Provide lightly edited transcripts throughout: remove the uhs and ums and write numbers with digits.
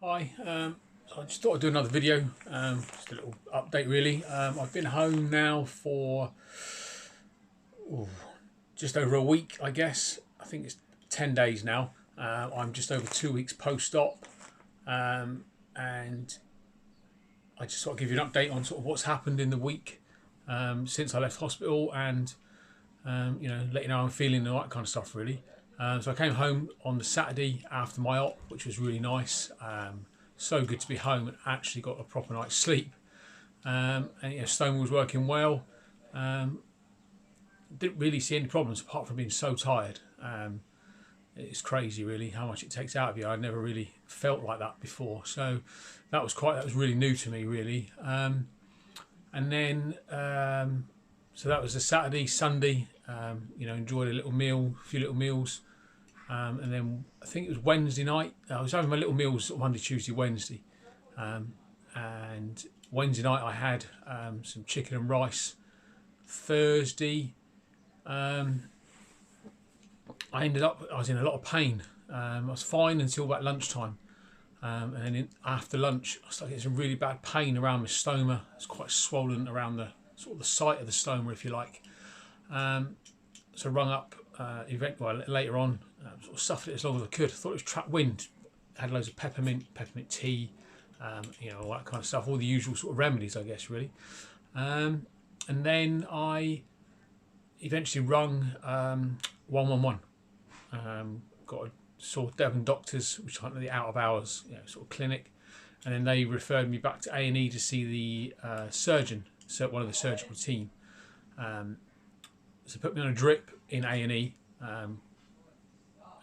Hi, I just thought I'd do another video, just a little update really. I've been home now for just over a week, I guess. I think it's 10 days now. I'm just over 2 weeks post-op, and I just sort of give you an update on sort of what's happened in the week since I left hospital, and let you know how I'm feeling and all that kind of stuff really. So I came home on the Saturday after my op, which was really nice. So good to be home and actually got a proper night's sleep. And Stoma was working well. Didn't really see any problems apart from being so tired. It's crazy really how much it takes out of you. I'd never really felt like that before. So that was really new to me really. And then so that was the Saturday, Sunday. Enjoyed a few little meals. And then I think it was Wednesday night. I was having my little meals Monday, Tuesday, Wednesday. And Wednesday night I had some chicken and rice. Thursday, I was in a lot of pain. I was fine until about lunchtime. And then after lunch, I started getting some really bad pain around my stoma. It's quite swollen around the sort of the site of the stoma, if you like. So rung up later on, sort of suffered it as long as I could. I thought it was trapped wind. Had loads of peppermint tea, all that kind of stuff. All the usual sort of remedies, I guess, really. And then I eventually rung 111. Saw Devon doctors, which are the out of hours, sort of clinic, and then they referred me back to A&E to see the surgeon, so one of the surgical team. So put me on a drip in A&E,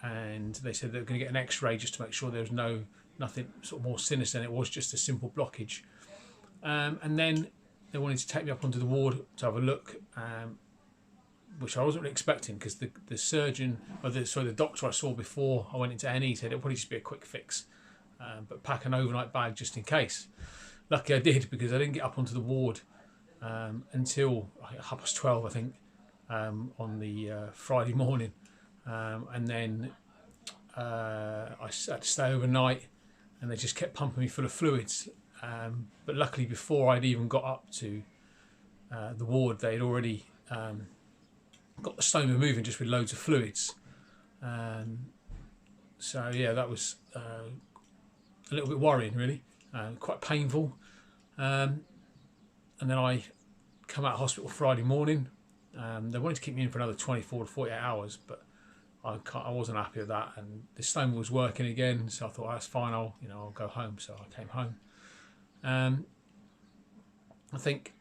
and they said they were going to get an X-ray just to make sure there was nothing sort of more sinister, and it was just a simple blockage. And then they wanted to take me up onto the ward to have a look, which I wasn't really expecting, because the surgeon, the doctor I saw before I went into A&E said it'll probably just be a quick fix, but pack an overnight bag just in case. Lucky I did, because I didn't get up onto the ward until 12:30, I think, on the Friday morning, and then I had to stay overnight, and they just kept pumping me full of fluids. But luckily, before I'd even got up to the ward, they had already got the stoma moving just with loads of fluids. So yeah, that was a little bit worrying really, quite painful. And then I come out of hospital Friday morning. They wanted to keep me in for another 24 to 48 hours, but I wasn't happy with that, and the stoma was working again, so I thought, that's fine, I'll go home. So I came home. I think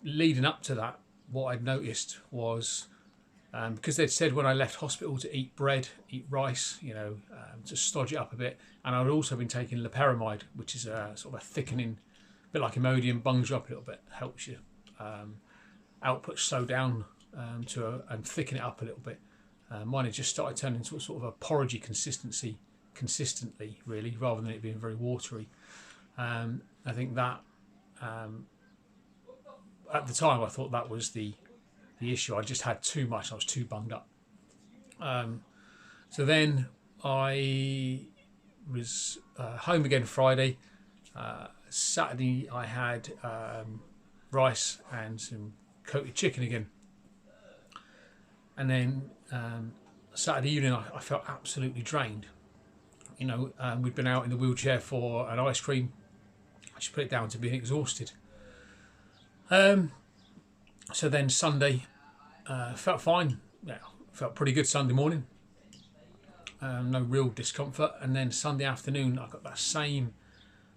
leading up to that, what I'd noticed was, because they'd said when I left hospital to eat bread, eat rice, to stodge it up a bit, and I'd also been taking loperamide, which is a sort of a thickening, a bit like Imodium, bungs you up a little bit, helps you output slow down and thicken it up a little bit. Mine had just started turning into sort of a porridgey consistency consistently, really, rather than it being very watery. I think that at the time I thought that was the issue. I just had too much. I was too bunged up. So then I was home again Friday. Saturday I had rice and some coated chicken again. And then Saturday evening I felt absolutely drained. We'd been out in the wheelchair for an ice cream. I just put it down to being exhausted. So then Sunday felt fine. Yeah, felt pretty good Sunday morning. No real discomfort. And then Sunday afternoon I got that same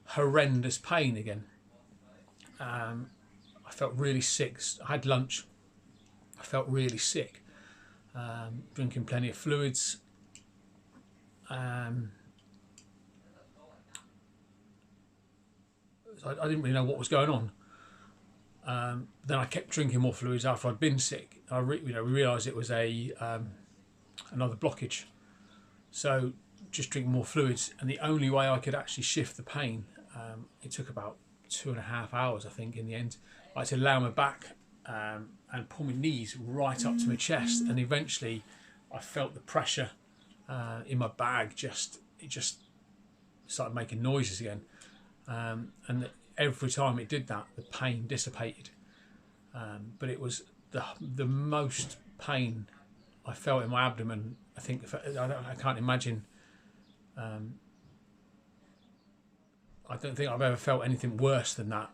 horrendous pain again. I felt really sick. I had lunch. I felt really sick. Drinking plenty of fluids. I didn't really know what was going on. Then I kept drinking more fluids after I'd been sick. We realised it was another blockage. So just drinking more fluids, and the only way I could actually shift the pain, it took about 2.5 hours, I think, in the end. I had to lay on my back and pull my knees right up to my chest, and eventually I felt the pressure in my bag just started making noises again, and every time it did that, the pain dissipated. But it was the most pain I felt in my abdomen. I think I can't imagine. I don't think I've ever felt anything worse than that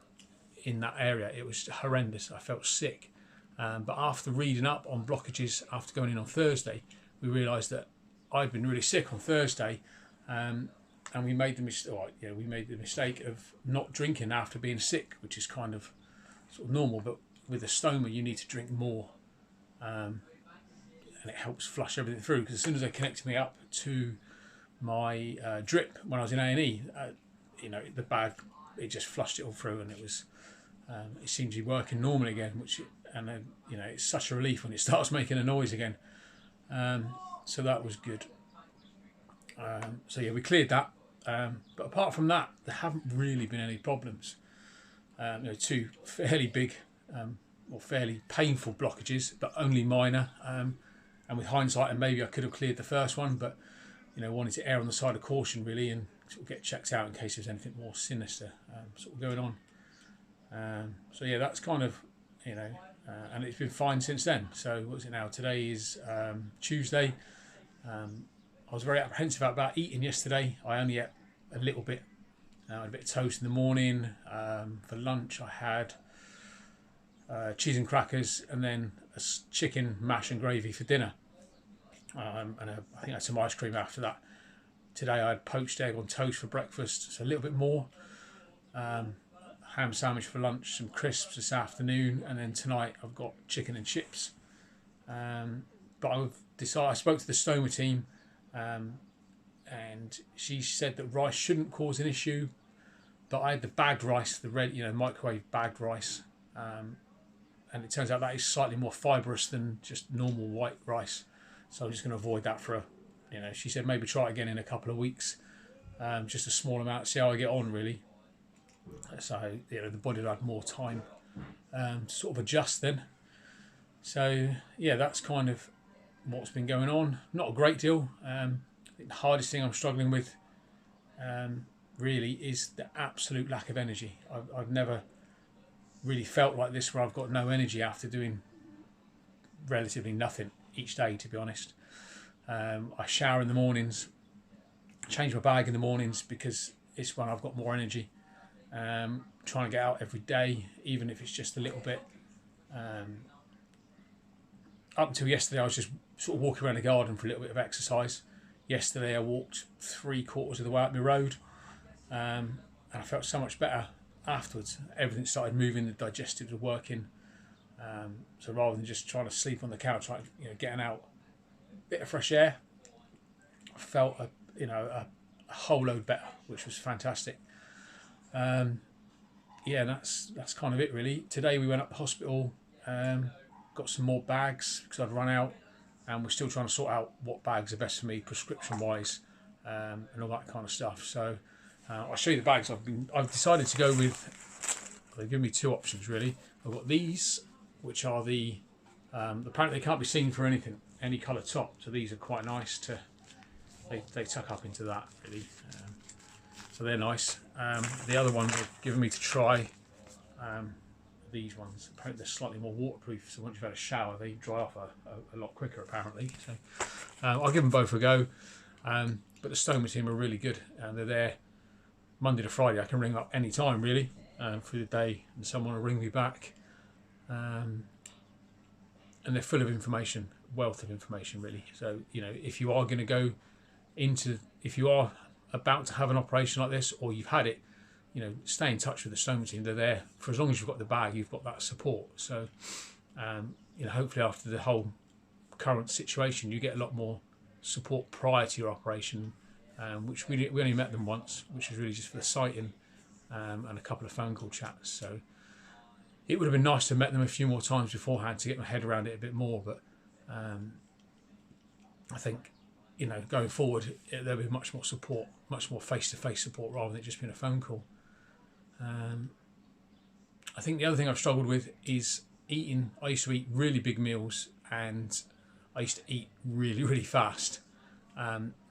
in that area. It was horrendous. I felt sick. But after reading up on blockages, after going in on Thursday, we realised that I'd been really sick on Thursday, and we made the mistake of not drinking after being sick, which is kind of sort of normal. But with a stoma, you need to drink more, and it helps flush everything through. Because as soon as they connected me up to my drip when I was in A&E, the bag, it just flushed it all through, and it was it seemed to be working normally again. It's such a relief when it starts making a noise again. So that was good. So yeah, we cleared that. But apart from that, there haven't really been any problems. Two fairly big or fairly painful blockages, but only minor. And with hindsight, and maybe I could have cleared the first one, but wanted to err on the side of caution really, and sort of get checked out in case there's anything more sinister sort of going on. So yeah, that's kind of and it's been fine since then. So what's it now? Today is Tuesday. I was very apprehensive about eating yesterday. I only ate a little bit. I had a bit of toast in the morning. For lunch I had cheese and crackers, and then a chicken mash and gravy for dinner. I think I had some ice cream after that. Today I had poached egg on toast for breakfast, so a little bit more. Ham sandwich for lunch, some crisps this afternoon, and then tonight I've got chicken and chips. But I spoke to the Stoma team, and she said that rice shouldn't cause an issue, but I had the bagged rice, the red, microwave bagged rice, and it turns out that is slightly more fibrous than just normal white rice. So I'm just going to avoid that for she said maybe try it again in a couple of weeks, just a small amount, see how I get on really. So the body will have more time to sort of adjust then. So yeah, that's kind of what's been going on. Not a great deal. I think the hardest thing I'm struggling with really is the absolute lack of energy. I've never really felt like this, where I've got no energy after doing relatively nothing each day, to be honest. I shower in the mornings, change my bag in the mornings because it's when I've got more energy. Trying to get out every day, even if it's just a little bit. Up until yesterday, I was just sort of walking around the garden for a little bit of exercise. Yesterday I walked 3/4 of the way up my road, and I felt so much better afterwards. Everything started moving, the digestive was working. So rather than just trying to sleep on the couch, like getting out a bit of fresh air, I felt a whole load better, which was fantastic. Yeah, that's kind of it really. Today we went up to the hospital, got some more bags because I'd run out, and we're still trying to sort out what bags are best for me prescription wise, and all that kind of stuff. So I'll show you the bags I've decided to go with. They've given me two options really. I've got these, which are apparently they can't be seen for anything, any colour top, so these are quite nice to, they tuck up into that really. So they're nice. The other ones they've given me to try, these ones, apparently they're slightly more waterproof, so once you've had a shower they dry off a lot quicker apparently. So I'll give them both a go. But the Stoma team are really good, and they're there Monday to Friday. I can ring up any time really through the day, and someone will ring me back. And they're full of information, wealth of information really. So if you are going to go if you are about to have an operation like this, or you've had it, stay in touch with the Stoma team. They're there for as long as you've got the bag, you've got that support. So hopefully after the whole current situation, you get a lot more support prior to your operation, which we only met them once, which was really just for the sighting, and a couple of phone call chats. So it would have been nice to have met them a few more times beforehand to get my head around it a bit more, but I think going forward there'll be much more support, much more face-to-face support rather than it just being a phone call. I think the other thing I've struggled with is eating. I used to eat really big meals, and I used to eat really, really fast,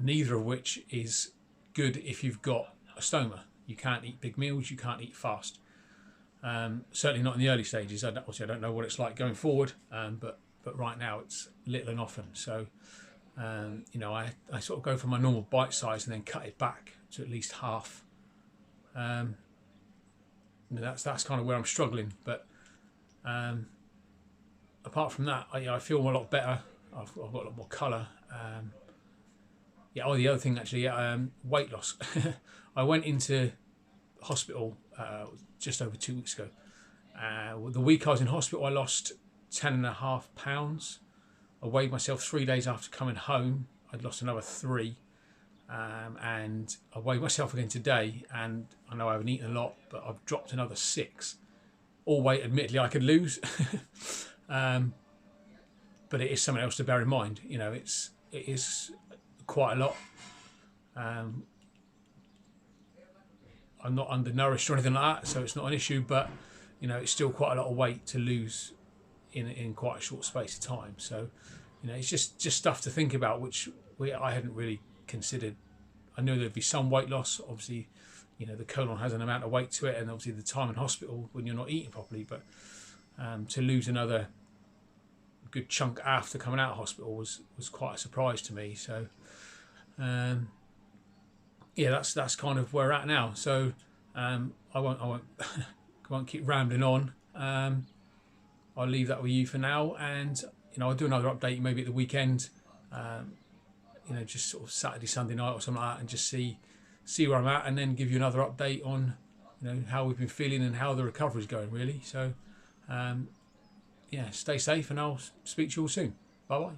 neither of which is good if you've got a stoma. You can't eat big meals. You can't eat fast. Certainly not in the early stages. Obviously, I don't know what it's like going forward, but right now it's little and often. So you know, I sort of go for my normal bite size and then cut it back to at least half. You know, that's kind of where I'm struggling. But apart from that, I feel a lot better. I've got a lot more colour. Yeah. Oh, the other thing actually, weight loss. I went into hospital just over 2 weeks ago. The week I was in hospital, I lost 10.5 pounds. I weighed myself 3 days after coming home. I'd lost another 3. And I weighed myself again today, and I know I haven't eaten a lot, but I've dropped another 6. All weight, admittedly, I could lose. But it is something else to bear in mind. You know, it is quite a lot. I'm not undernourished or anything like that, so it's not an issue. But you know, it's still quite a lot of weight to lose in quite a short space of time. So you know, it's just stuff to think about, which I hadn't really considered. I knew there'd be some weight loss. Obviously, you know, the colon has an amount of weight to it, and obviously the time in hospital when you're not eating properly. But to lose another good chunk after coming out of hospital was quite a surprise to me. So yeah, that's kind of where we're at now. So I won't keep rambling on. I'll leave that with you for now, and you know, I'll do another update maybe at the weekend. You know, just sort of Saturday, Sunday night or something like that, and just see where I'm at, and then give you another update on, you know, how we've been feeling and how the recovery's going really. So yeah, stay safe, and I'll speak to you all soon. Bye bye.